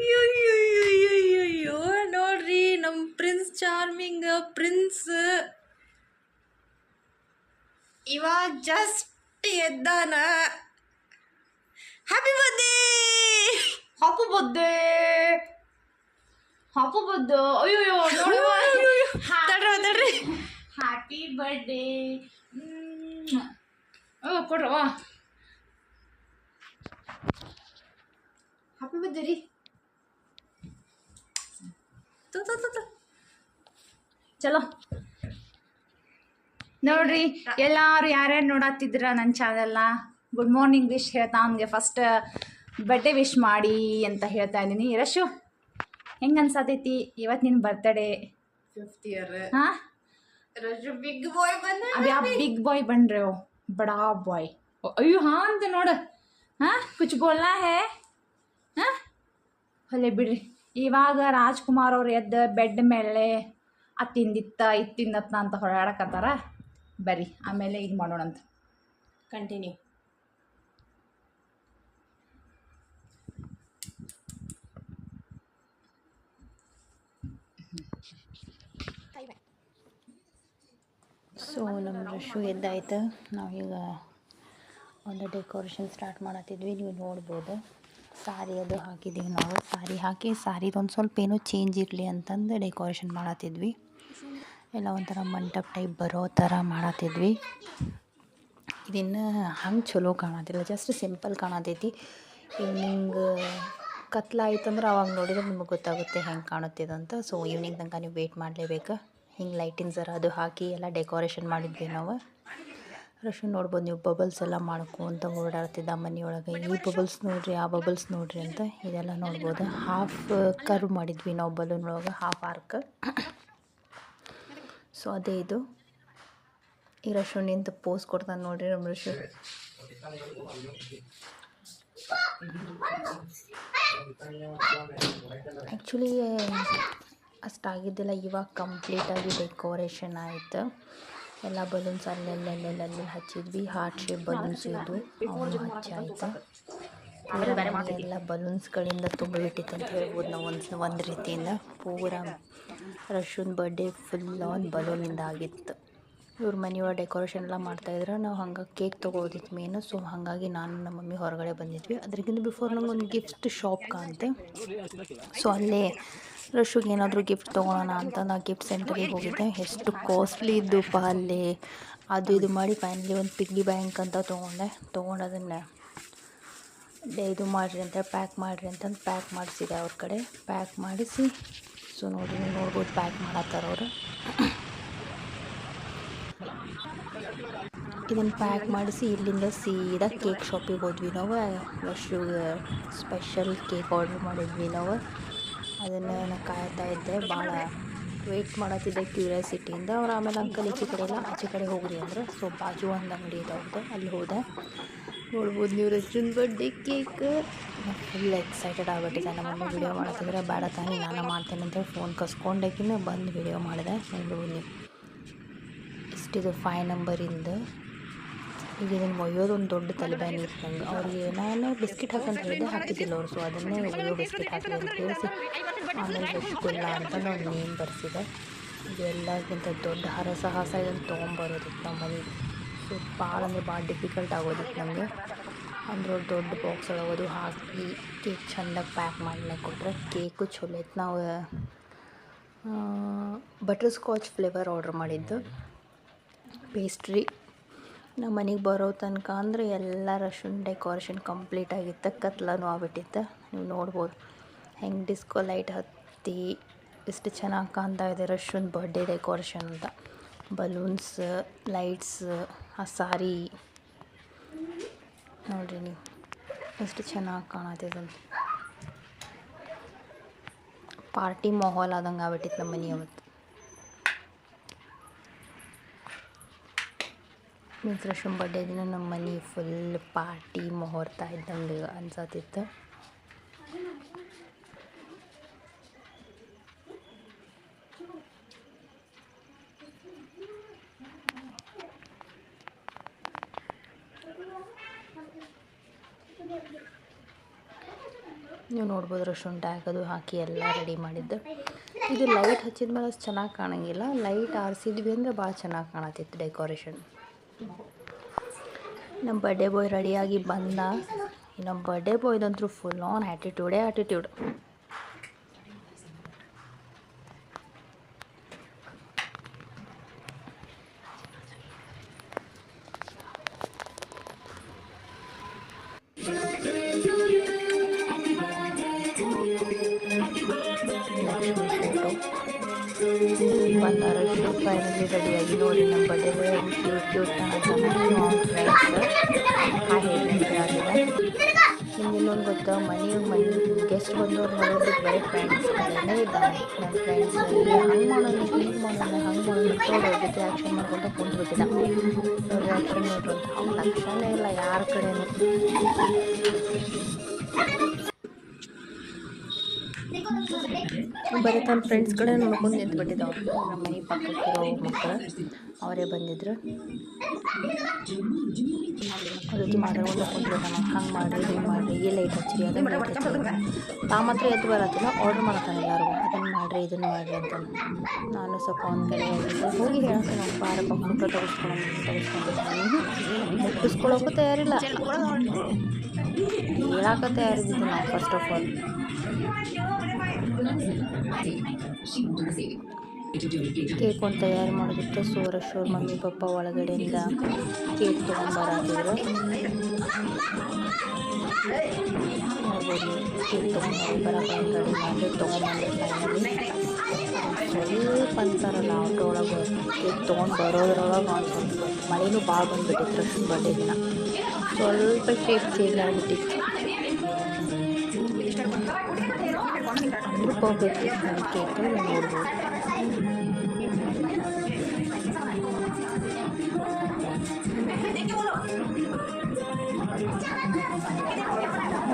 ಅಯ್ಯೋ ನೋಡ್ರಿ ನಮ್ಮ ಪ್ರಿನ್ಸ್ ಚಾರ್ಮಿಂಗ್ ಪ್ರಿನ್ಸ್ ಇವಾಗ ಜಸ್ಟ್ ಎದ್ದಾನ. ಹ್ಯಾಪಿ ಬರ್ತ್ಡೇ ಹಾಪು ಬದ್ದೆ ಅಯ್ಯೋ ತಡ್ರಿ ಹ್ಯಾಪಿ ಬರ್ಡೇ ಕೊಡ್ರವ ಹ್ಯಾಪಿ ಬರ್ಡೇ ರೀ. ಚಲೋ ನೋಡ್ರಿ ಎಲ್ಲಾರು ಯಾರ್ಯಾರು ನೋಡತ್ತಿದ್ರ ನನ್ನ ಚಾನೆಲ್ನ ಗುಡ್ ಮಾರ್ನಿಂಗ್ ವಿಶ್ ಹೇಳ್ತಾ ಅವನಿಗೆ ಫಸ್ಟ್ ಬರ್ಡೇ ವಿಶ್ ಮಾಡಿ ಅಂತ ಹೇಳ್ತಾ ಇದ್ದೀನಿ. ರಶು ಹೆಂಗೆ ಅನ್ಸತೈತಿ ಇವತ್ತು ನಿನ್ನ ಬರ್ತಡೇ? 5th year. ಹಾಂ ರಜು ಬಿಗ್ ಬಾಯ್ ಬಂದ. ಅದ್ಯಾ ಬಿಗ್ ಬಾಯ್ ಬನ್ರಿ ಬಡಾ ಬಾಯ್. ಅಯ್ಯೋ ಹಾಂ ಅಂತ ನೋಡು. ಹಾಂ ಕುಚ್ ಬೋಲ್ನಾ ಹೇ? ಹಾಂ ಹೊಲೆ ಬಿಡ್ರಿ. ಇವಾಗ ರಾಜ್ಕುಮಾರ್ ಅವ್ರು ಎದ್ದು ಬೆಡ್ ಮೇಲೆ ಅತ್ತಿಂದಿತ್ತ ಇತ್ತಿಂದತ್ತ ಅಂತ ಹೊರಡಕತ್ತಾರ. ಬರ್ರಿ ಆಮೇಲೆ ಇದು ಮಾಡೋಣಂತ. ಕಂಟಿನ್ಯೂ. ಸೊ ನಮ್ಮ ರಶು ಎದ್ದಾಯ್ತು. ನಾವೀಗ ಒಂದು ಡೆಕೋರೇಷನ್ ಸ್ಟಾರ್ಟ್ ಮಾಡತ್ತಿದ್ವಿ. ನೀವು ನೋಡ್ಬೋದು ಸಾರಿ ಅದು ಹಾಕಿದ್ದೀವಿ. ನಾವು ಸಾರಿ ಹಾಕಿ ಸಾರಿದೊಂದು ಸ್ವಲ್ಪ ಏನೋ ಚೇಂಜ್ ಇರಲಿ ಅಂತಂದು ಡೆಕೋರೇಷನ್ ಮಾಡತ್ತಿದ್ವಿ. ಎಲ್ಲ ಒಂಥರ ಮಂಟಪ ಟೈಪ್ ಬರೋ ಥರ ಮಾಡತ್ತಿದ್ವಿ. ಇದನ್ನು ಹಂಗೆ ಚಲೋ ಕಾಣತ್ತಿಲ್ಲ, ಜಸ್ಟ್ ಸಿಂಪಲ್ ಕಾಣತೈತಿ. ಈವ್ನಿಂಗ್ ಕತ್ಲಾಯ್ತಂದ್ರೆ ಅವಾಗ ನೋಡಿದ್ರೆ ನಿಮಗೆ ಗೊತ್ತಾಗುತ್ತೆ ಹೆಂಗೆ ಕಾಣುತ್ತಿದಂತ. ಸೊ ಈವ್ನಿಂಗ್ ತನಕ ನೀವು ವೇಟ್ ಮಾಡಲೇಬೇಕು. ಹಿಂಗೆ ಲೈಟಿಂಗ್ ಜರ ಅದು ಹಾಕಿ ಎಲ್ಲ ಡೆಕೋರೇಷನ್ ಮಾಡಿದ್ವಿ ನಾವು. ರಶು ನೋಡ್ಬೋದು ನೀವು, ಬಬಲ್ಸ್ ಎಲ್ಲ ಮಾಡ್ಕೊಂತ ಓಡಾಡ್ತಿದ್ದ ಮನೆಯೊಳಗೆ. ಈ ಬಬಲ್ಸ್ ನೋಡ್ರಿ, ಆ ಬಬಲ್ಸ್ ನೋಡ್ರಿ ಅಂತ ಇದೆಲ್ಲ ನೋಡ್ಬೋದು. ಹಾಫ್ ಕರ್ವ್ ಮಾಡಿದ್ವಿ ನಾವು ಬಲೂನ್ ಒಳಗೆ, ಹಾಫ್ ಆರ್ಕ್. ಸೊ ಅದೇ ಇದು. ಈ ರಶು ನಿಂತು ಪೋಸ್ ಕೊಡ್ತಾನೆ ನೋಡ್ರಿ ನಮ್ಮ ರಶು. ಆ್ಯಕ್ಚುಲಿ ಅಷ್ಟಾಗಿದ್ದಿಲ್ಲ, ಇವಾಗ ಕಂಪ್ಲೀಟಾಗಿ ಡೆಕೋರೇಷನ್ ಆಯಿತು. ಎಲ್ಲ ಬಲೂನ್ಸ್ ಅಲ್ಲೆಲ್ಲೆಲ್ಲೆಲ್ಲಿ ಹಚ್ಚಿದ್ವಿ. ಹಾರ್ಟ್ ಶೇಪ್ ಬಲೂನ್ಸ್ ಇದ್ದು ಅವನು ಹಚ್ಚಾಯಿತು. ಎಲ್ಲ ಬಲೂನ್ಸ್ಗಳಿಂದ ತುಂಬಿಬಿಟ್ಟಿತ್ತು ಅಂತ ಹೇಳ್ಬೋದು ನಾವು ಒಂದು ರೀತಿಯಿಂದ. ಪೂರ ರಶುನ್ ಬರ್ಡೇ ಫುಲ್ ಆನ್ ಬಲೂನಿಂದ ಆಗಿತ್ತು. ಇವ್ರ ಮನೆಯೊಳಗೆ ಡೆಕೋರೇಷನ್ ಎಲ್ಲ ಮಾಡ್ತಾಯಿದ್ರು. ನಾವು ಹಂಗೆ ಕೇಕ್ ತೊಗೊಳೋದಿತ್ತು ಮೇನು. ಸೊ ಹಾಗಾಗಿ ನಾನು ನಮ್ಮ ಮಮ್ಮಿ ಹೊರಗಡೆ ಬಂದಿದ್ವಿ. ಅದಕ್ಕಿಂತ ಬಿಫೋರ್ ನಂಗೆ ಒಂದು ಗಿಫ್ಟ್ ಶಾಪ್ ಕಾಣ್ತೆ. ಸೊ ಅಲ್ಲೇ ರಶುಗೆ ಏನಾದರೂ ಗಿಫ್ಟ್ ತೊಗೊಳೋಣ ಅಂತ ನಾ ಗಿಫ್ಟ್ ಸೆಂಟರಿಗೆ ಹೋಗಿದ್ದೆ. ಎಷ್ಟು ಕಾಸ್ಟ್ಲಿ ಇದ್ದುಪ್ಪ ಅಲ್ಲಿ. ಅದು ಇದು ಮಾಡಿ ಫೈನಲಿ ಒಂದು ಪಿಗ್ಗಿ ಬ್ಯಾಂಕ್ ಅಂತ ತೊಗೊಂಡು ಅದನ್ನು ಇದು ಮಾಡಿರಿ ಅಂತ ಪ್ಯಾಕ್ ಮಾಡಿರಿ ಅಂತಂದು ಪ್ಯಾಕ್ ಮಾಡಿಸಿದೆ ಅವ್ರ ಕಡೆ. ಪ್ಯಾಕ್ ಮಾಡಿಸಿ ಸೊ ನೋಡಿ, ನೀವು ನೋಡ್ಬೋದು ಪ್ಯಾಕ್ ಮಾಡತ್ತಾರ ಅವರು. ಇದನ್ನು ಪ್ಯಾಕ್ ಮಾಡಿಸಿ ಇಲ್ಲಿಂದ ಸೀದಾ ಕೇಕ್ ಶಾಪಿಗೆ ಹೋದ್ವಿ ನಾವು. ರಶುಗೆ ಸ್ಪೆಷಲ್ ಕೇಕ್ ಆರ್ಡ್ರ್ ಮಾಡಿದ್ವಿ ನಾವು. ಅದನ್ನು ನಾನು ಕಾಯ್ತಾ ಇದ್ದೆ, ಭಾಳ ವೆಯ್ಟ್ ಮಾಡತ್ತಿದ್ದೆ ಕ್ಯೂರಿಯಾಸಿಟಿಯಿಂದ. ಅವ್ರು ಆಮೇಲೆ ಅಂಕಲ್ ಈಚೆ ಕಡೆ ಇಲ್ಲ ಆಚೆ ಕಡೆ ಹೋಗ್ರಿ ಅಂದ್ರೆ. ಸೊ ಬಾಜು ಒಂದು ಅಂಗಡಿ ಇದೆ ಅವ್ರದ್ದು, ಅಲ್ಲಿ ಹೋದೆ. ನೋಡ್ಬೋದು ನೀವು ರಶುನ್ ಬರ್ಡೇ ಕೇಕ್. ಫುಲ್ ಎಕ್ಸೈಟೆಡ್ ಆಗಿಬಿಟ್ಟಿದೆ. ನಮ್ಮ ಮಮ್ಮಿ ವಿಡಿಯೋ ಮಾಡತ್ತಿದ್ರೆ ಬೇಡ ತಾನೇ ನಾನು ಮಾಡ್ತೇನೆ ಅಂತ ಫೋನ್ ಕಸ್ಕೊಂಡಾಕಿನ ಬಂದು ವಿಡಿಯೋ ಮಾಡಿದೆ. ನೋಡ್ಬೋದು ನೀವು, ಇಷ್ಟಿದು 5 ನಂಬರಿಂದ. ಈಗ ಇದನ್ನು ಒಯ್ಯೋದು ಒಂದು ದೊಡ್ಡ ತಲೆಬ್ಯಾನಿ ಇತ್ತು ನಂಗೆ. ಅವ್ರಿಗೆ ನಾನು ಬಿಸ್ಕಿಟ್ ಹಾಕಂತ ಹೇಳಿದೆ, ಹಾಕಿದ್ದಿಲ್ಲ ಅವರು. ಸೊ ಅದನ್ನೇ ಒಯ್ಯೋ ಬಿಸ್ಕಿಟ್ ಹಾಕಿ ಅಂತ ಹೇಳಿಸಿ ಆಮೇಲೆ ರಸಗುಲ್ಲ ಅಂತ ನಾವು ನೇಮ್ ಬರೆಸಿದೆ. ಇದು ಎಲ್ಲಕ್ಕಿಂತ ದೊಡ್ಡ ಹರಸಾಹಸ ಇದನ್ನು ತೊಗೊಂಬರೋದಿತ್ತು ನಮ್ಮ ಮನೆಗೆ. ಸೊ ಭಾಳ ಅಂದರೆ ಭಾಳ ಡಿಫಿಕಲ್ಟ್ ಆಗೋದಿತ್ತು ನಮಗೆ. ಅಂದ್ರೆ ದೊಡ್ಡ ಬಾಕ್ಸ್ ಒಳಗೋದು ಹಾಕಿ ಕೇಕ್ ಚೆಂದಾಗಿ ಪ್ಯಾಕ್ ಮಾಡಲೇ ಕೊಟ್ಟರೆ. ಕೇಕು ಚಲೋ ಇತ್ತು. ನಾವು ಬಟರ್ ಸ್ಕಾಚ್ ಫ್ಲೇವರ್ ಆರ್ಡ್ರ್ ಮಾಡಿದ್ದು ಪೇಸ್ಟ್ರಿ. ನಮ್ಮ ಮನೆಗೆ ಬರೋ ತನಕ ಅಂದರೆ ಎಲ್ಲ ರಶುನ್ ಡೆಕೋರೇಷನ್ ಕಂಪ್ಲೀಟ್ ಆಗಿತ್ತು. ಕತ್ಲನೂ ಆಗ್ಬಿಟ್ಟಿತ್ತು. ನೀವು ನೋಡ್ಬೋದು ಹೆಂಗೆ ಡಿಸ್ಕೋ ಲೈಟ್ ಹತ್ತಿ ಎಷ್ಟು ಚೆನ್ನಾಗಿ ಕಾಣ್ತಾ ಇದೆ ರಶುನ್ ಬರ್ಡೇ ಡೆಕೋರೇಷನ್ ಅಂತ. ಬಲೂನ್ಸ್, ಲೈಟ್ಸ್, ಆ ಸಾರಿ ನೋಡಿರಿ ನೀವು ಎಷ್ಟು ಚೆನ್ನಾಗಿ ಕಾಣತ್ತಿದೆ. ಪಾರ್ಟಿ ಮಾಹೋಲ್ ಆದಂಗೆ ಆಗ್ಬಿಟ್ಟಿತ್ತು ನಮ್ಮ ಮನೆ ಅವತ್ತು. ಮೀನ್ಸ್ ರಶುನ್ ಬರ್ಡೇ ದಿನ ನಮ್ಮ ಮನೆ ಫುಲ್ ಪಾರ್ಟಿ ಮುಹೂರ್ತ ಇದ್ದಂಗೆ ಅನ್ಸತ್ತಿತ್ತು. ನೀವು ನೋಡ್ಬೋದು ಶುಂಠಿ ಹಾಕೋದು ಹಾಕಿ ಎಲ್ಲ ರೆಡಿ ಮಾಡಿದ್ದು. ಇದು ಲೈಟ್ ಹಚ್ಚಿದ ಮೇಲೆ ಅಷ್ಟು ಚೆನ್ನಾಗಿ ಕಾಣಂಗಿಲ್ಲ, ಲೈಟ್ ಆರಿಸಿದ್ವಿ ಅಂದರೆ ಭಾಳ ಚೆನ್ನಾಗಿ ಕಾಣತ್ತಿತ್ತು ಡೆಕೋರೇಷನ್. ನಮ್ಮ ಬರ್ಡೇ ಬಾಯ್ ರೆಡಿಯಾಗಿ ಬಂದ. ನಮ್ಮ ಬರ್ಡೇ ಬಾಯ್ದಂತೂ ಫುಲ್ ಆನ್ ಆ್ಯಟಿಟ್ಯೂಡ್. ಬಂದಾರಷ್ಟು ಫೈನಲಿ ರೆಡಿಯಾಗಿ ನೋಡಿ ನಮ್ಮ ಬರ್ಡೇ ಬಾಯ್ ಕ್ಯೂಟ್ ನಿಮ್ಗೆ ಇನ್ನೊಂದು ಗೊತ್ತಾ, ಮನೆ ಗೆಸ್ಟ್ ಬಂದವ್ರು ನೋಡೋದಕ್ಕೆ ಬರೀ ಫ್ರೆಂಡ್ಸ್ ಕಡೆಯೇ ಇದ್ದಾನೆ. ನನ್ನ ಫ್ರೆಂಡ್ಸ್ ಹಂಗೆ ಮಾಡೋಣ ಹೀಗೆ ಮಾಡೋಣ ಹಂಗೆ ಮಾಡೋಣ ಅವ್ರ ಜೊತೆ ಆ್ಯಕ್ಷನ್ ಮಾಡ್ಕೊಂಡು ಕುಂತ್ಬಿಟ್ಟಿದ್ದ. ಅವ್ರ ಆ್ಯಕ್ಷನ್ ನೋಡ್ರು ಅವ್ನ ಲಕ್ಷಣೇ ಇಲ್ಲ ಯಾರ ಕಡೆಯೂ. ಬರೀ ತನ್ನ ಫ್ರೆಂಡ್ಸ್ ಕಡೆ ನೋಡ್ಕೊಂಡು ನಿಂತ್ಬಿಟ್ಟಿದ್ದವ್ರು. ನಮ್ಮ ಮನೆ ಪಕ್ಕಕ್ಕಿರೋ ಮಕ್ಕಳು ಅವರೇ ಬಂದಿದ್ರು. ರೀತಿ ಮಾಡ್ಕೊಂಡು ಕುಂತ್ಬಿಟ್ಟ. ಹಂಗೆ ಮಾಡಿರಿ ಹಿಂಗೆ ಮಾಡಿರಿ, ಈ ಲೈಟ್ ಹಚ್ಚಿರಿ ಅದನ್ನು ಲೈಟ್ ಹಚ್ಚಿರಿ. ತಾ ಮಾತ್ರ ಎದ್ದು ಬರತ್ತಿಲ್ಲ, ಆರ್ಡ್ರ್ ಮಾಡ್ತಾನೆ ಎಲ್ಲರಿಗೂ ಅದನ್ನು ಮಾಡಿರಿ ಇದನ್ನು ಮಾಡಿರಿ ಅಂತ. ನಾನು ಸ್ವಲ್ಪ ಒಂದು ಕಡೆ ಹೋಗಿ ಹೇಳ್ತೀನಿ ನಾವು ಬಾರಪ್ಪ ಫೋಟೋ ಮುಟ್ಟಿಸ್ಕೊಳ್ಳೋಕ್ಕೂ ತಯಾರಿಲ್ಲ, ಹೇಳೋಕೆ ತಯಾರಿದ್ದಿದ್ದು ನಾವು ಫಸ್ಟ್ ಆಫ್ ಆಲ್. ಕೇಕ್ ಒಂದು ತಯಾರು ಮಾಡೋದಿತ್ತು. ಸೋರಶೋರ್ ಮಮ್ಮಿ ಪಪ್ಪ ಒಳಗಡೆಯಿಂದ ಕೇಕ್ ತೊಗೊಂಬರಾತಿದ್ರು. ನೋಡ್ಬೋದು ಕೇಕ್ ತೊಗೊಂಬರಕ್ಕೆ ರೆಡಿ ಮಾಡಿ ತೊಗೊಂಬಂದು ಫೈನಲಿ ಸ್ವಲ್ಪ ಅಂತಾರಲ್ಲ ಆಟೋ ಒಳಗೆ ಕೇಕ್ ತೊಗೊಂಡು ಬರೋದ್ರೊಳಗೆ ಒಂದು ಸ್ವಲ್ಪ ಮಳೆನೂ ಭಾಳ ಬಂದುಬಿಟ್ಟಿತ್ತು ಬರ್ಡೇ ದಿನ. ಸ್ವಲ್ಪ ಶೇಪ್ ಚೇಂಜ್ ಆಗಿಬಿಟ್ಟಿತ್ತು. ಪರ್ಫೆಕ್ಟ್ ಕೇಕ್ ನೋಡ್ಬೋದು.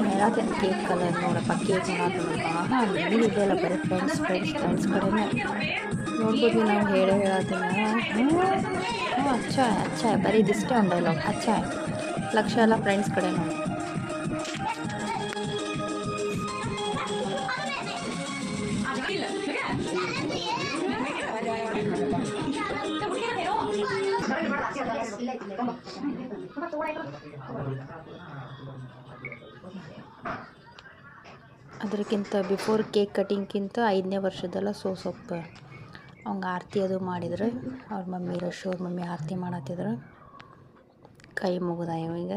ಹೇಳತ್ತೆ ಕೇಕ್ ಕಲರ್ ನೋಡಪ್ಪ ಕೇಕ್ ಮಾಡೋದು ಹಾಂ ನೀವಿದೆಲ್ಲ ಬರೀ ಫ್ರೆಂಡ್ಸ್ ಕಡೆನೇ ನೋಡ್ಬೋದು. ನಾವು ಹೇಳತ್ತೀನಿ ಹ್ಞೂ ಅಚ್ಚ ಬರೀ ಇದಿಷ್ಟೇ ಒಂದು ಡೈಲಾಗ್ ಅಚ್ಚ ಲಕ್ಷ ಎಲ್ಲ ಫ್ರೆಂಡ್ಸ್ ಕಡೆ ನಾವು. ಅದಕ್ಕಿಂತ ಬಿಫೋರ್ ಕೇಕ್ ಕಟಿಂಗ್ಗಿಂತ 5ನೇ ವರ್ಷದಲ್ಲ ಸ್ವಲ್ಪ ಅವಂಗೆ ಆರತಿ ಅದು ಮಾಡಿದ್ರು. ಅವ್ರ ಮಮ್ಮಿ ಅವ್ರ ಮಮ್ಮಿ ಆರತಿ ಮಾಡತ್ತಿದ್ರು. ಕೈ ಮುಗಿದ ಇವಾಗ.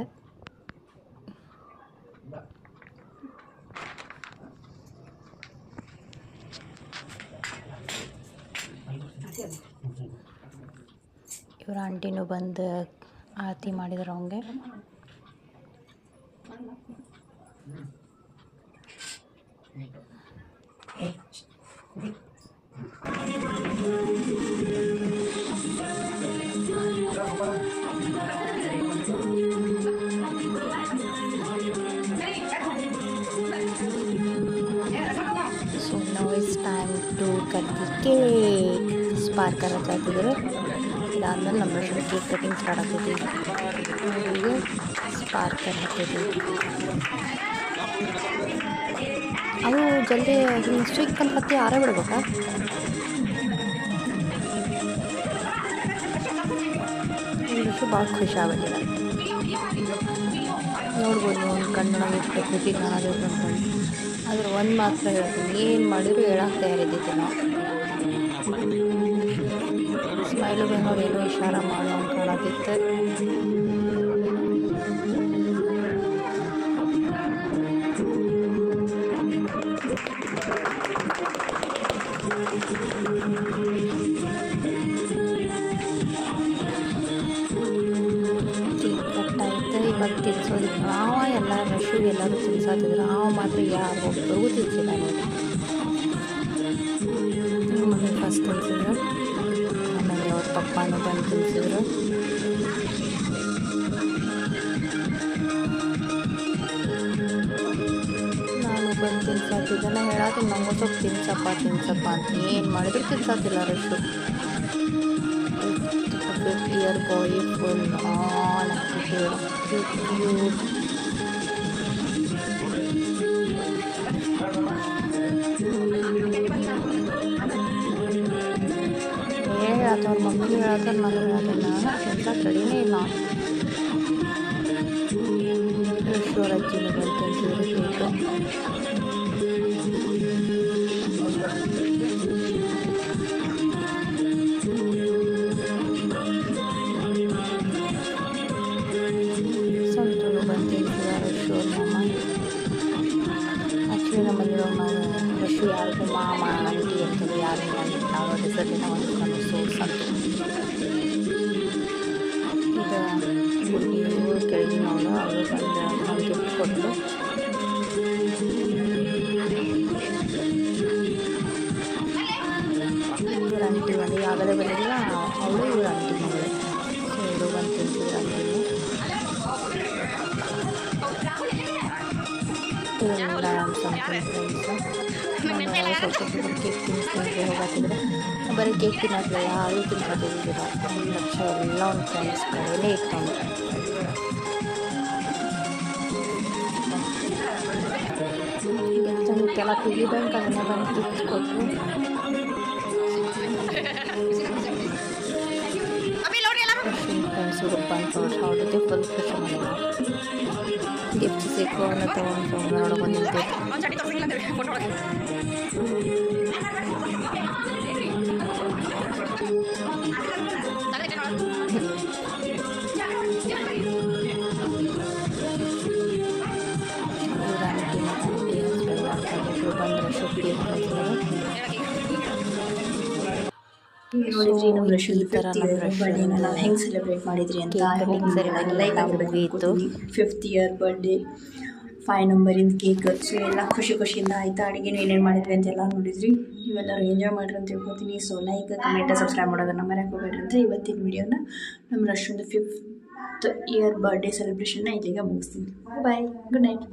ಇವ್ರ ಆಂಟಿನೂ ಬಂದು ಆರತಿ ಮಾಡಿದ್ರು ಅವಂಗೆ. So now it's time to cut the cake. ಸ್ಪಾರ್ಕರ್ ಹಚ್ಚಾತಿದ್ರು. ಇದಾದ್ಮೇಲೆ ನಮ್ಮ ಕೇಕ್ ಕಟಿಂಗ್ ಸ್ಟಾರ್ಟ್ ಆಗ್ತೈತಿ. ಈಗ ಸ್ಪಾರ್ಕರ್ ಹಾಕ್ತೈತಿ. ಅದು ಜಲ್ದಿ ಹಿಂಗೆ ಸ್ವಿಕ್ ಅಂತ ಹತ್ತಿ ಆರೇ ಬಿಡ್ಬೇಕಾ? ಒಂದಷ್ಟು ಭಾಳ ಖುಷಿ ಆಗ್ಬಿಟ್ಟಿಲ್ಲ. ನೋಡ್ಬೋದು ಒಂದು ಕಣ್ಣೊಳಗೆ ಇಷ್ಟು ಖುಷಿ ಕಾಣೋದು ಅಂದ್ಕೊಂಡು. ಆದ್ರೆ ಒಂದು ಮಾತ್ರ ಹೇಳ್ತೀನಿ, ಏನು ಮಾಡಿದ್ರು ಹೇಳಕ್ಕೆ ತಯಾರಿದ್ದೈತಿ ನಾವು. ಸ್ಮೈಲಿಗೆ ಏನೋ ಇಶಾರ ಮಾಡೋ ಅಂತ ಕಾಣತ್ತಿತ್ತು. ಇವಾಗ ತಿನ್ಸೋದಕ್ಕೆ ಅವ ಎಲ್ಲ ರಶ್ಶಿಗೆ ಎಲ್ಲರೂ ತಿನ್ಸಾತಿದ್ರು. ಅವ ಮಾತ್ರ ಯಾರು ಒಬ್ಬರಿಗೂ ತಿನ್ಸಿಲ್ಲ. ಮಮ್ಮಿ ಫಸ್ಟ್ ತಿನ್ಸಿದ್ರು, ಆಮೇಲೆ ಅವ್ರ ಪಪ್ಪನೂ ಬಂದು ತಿನ್ಸಿದ್ರು. ನಾನು ಬಂದು ತಿನ್ಸಾತಿದ್ದೆಲ್ಲ ಹೇಳತ್ತೀನಿ ನಂಗೆ ಸ್ವಲ್ಪ ತಿನ್ಸಪ್ಪ ಅಂತ. ಏನು ಮಾಡಿದ್ರು ತಿನ್ಸಾತಿಲ್ಲ ರಶ್ಶು. 50-year boy full on attitude, cute. ಹೇಳತ್ತಾರ ನಾನು ಎಂತ ಕಡಿಮೆ ಇಲ್ಲ ರಜ್ಜಿನ ಬಂತಂತಿದ್ರೆ ಕೇಕು ಸಂತೂರು ಬಂತಿದ್ದಾರೆ ಶೋರ್ ಮಾಮ ಆ್ಯಕ್ಚುಲಿ ನಮ್ಮಲ್ಲಿರೋ ನಾವು ರಶು ಯಾರಿಗೂ ಮಾಮ ಆಂಟಿ ಅಂತಂದು ಯಾರು ನಾವು ಡಿಸರ್ಟಿನ ಒಂದು ಕನಸು ಸಂತು ಇದು ಹುಡುಗಿಯು ಕೆಳಗಿನವಳು ಅವರು ಬಂದು ನಮ್ಗೆ ಗಿಫ್ಟ್ ಕೊಟ್ಟರು ಇವ್ರ ಆಂಟಿ ಒಂದು ಯಾವಾಗಲೇ ಬಂದಿಲ್ಲ ಅವಳು ಇವ್ರ ಆಂಟಿ ಮಗಳು ಸೊ ಇವರು ಬಂದು ತಿಂತಿದ್ರು ಆಂಟಿಗೆ ಇವೆಲ್ಲ ನಮ್ಮ ಸ್ವಂತ ಫ್ರೆಂಡ್ಸು ಸ್ವಲ್ಪ ಕೇಕ್ ತಿನ್ಸ್ಕೊಂಡ್ರೆ ಹೋಗತ್ತಿದ್ರೆ ಬರೀ ಕೇಕ್ ತಿನ್ನೋದಿಲ್ಲ ಯಾರೂ ತಿನ್ಕೋತಿದ್ದೀರ 1 ಲಕ್ಷ ಎಲ್ಲ ಒಂದು ಫ್ರೆಂಡ್ಸ್ ಕಡೆಯಲ್ಲೇ ಇಟ್ಕೊಂಡು ಇವತ್ತೆಲ್ಲ ಪಿಗಿ ಬ್ಯಾಂಕ್ ಅದನ್ನೇ ಬಂದು ಗಿಫ್ಟ್ ಕೊಟ್ಟರು ಫ್ರೆಂಡ್ಸು ಬಂದು ಅವ್ರ ಫುಲ್ ಖುಷಿ ಮಾಡಿದ್ರು ಗಿಫ್ಟ್ ಸಿಕ್ಕು ಅನ್ನೋ ತೊಗೊಂಡು ನೋಡೋ ಬಂದಿದ್ದೆ ನೋಡಿದ್ರಿ ನಮ್ಮ ರಶು ಬರ್ಡೇನ ನಾವು ಹೆಂಗೆ ಸೆಲೆಬ್ರೇಟ್ ಮಾಡಿದ್ರಿ ಅಂತ ಲೈಕ್ ಆಗಿತ್ತು 5th ಇಯರ್ ಬರ್ಡೇ 5 ನಂಬರಿಂದ ಕೇಕ್ ಸೊ ಎಲ್ಲ ಖುಷಿಯಿಂದ ಆಯಿತಾ ಅಡುಗೆನೂ ಏನೇನು ಮಾಡಿದ್ವಿ ಅಂತೆಲ್ಲ ನೋಡಿದ್ರಿ ನೀವೆಲ್ಲರೂ ಎಂಜಾಯ್ ಮಾಡಿರಿ ಅಂತ ಹೇಳ್ಕೊತೀನಿ ಸೊ ಲೈಕ್ ಕಮೆಂಟ್ ಸಬ್ಸ್ಕ್ರೈಬ್ ಮಾಡೋದನ್ನು ಮರೆಯಕೋಬೇಡ್ರಿ ಅಂತ ಇವತ್ತಿನ ವಿಡಿಯೋನ ನಮ್ಮ ರಶುಂದು 5th ಇಯರ್ ಬರ್ಡೇ ಸೆಲೆಬ್ರೇಷನ್ನ ಇಲ್ಲಿಗೆ ಮುಗಿಸ್ತೀನಿ ಬಾಯ್ ಗುಡ್ ನೈಟ್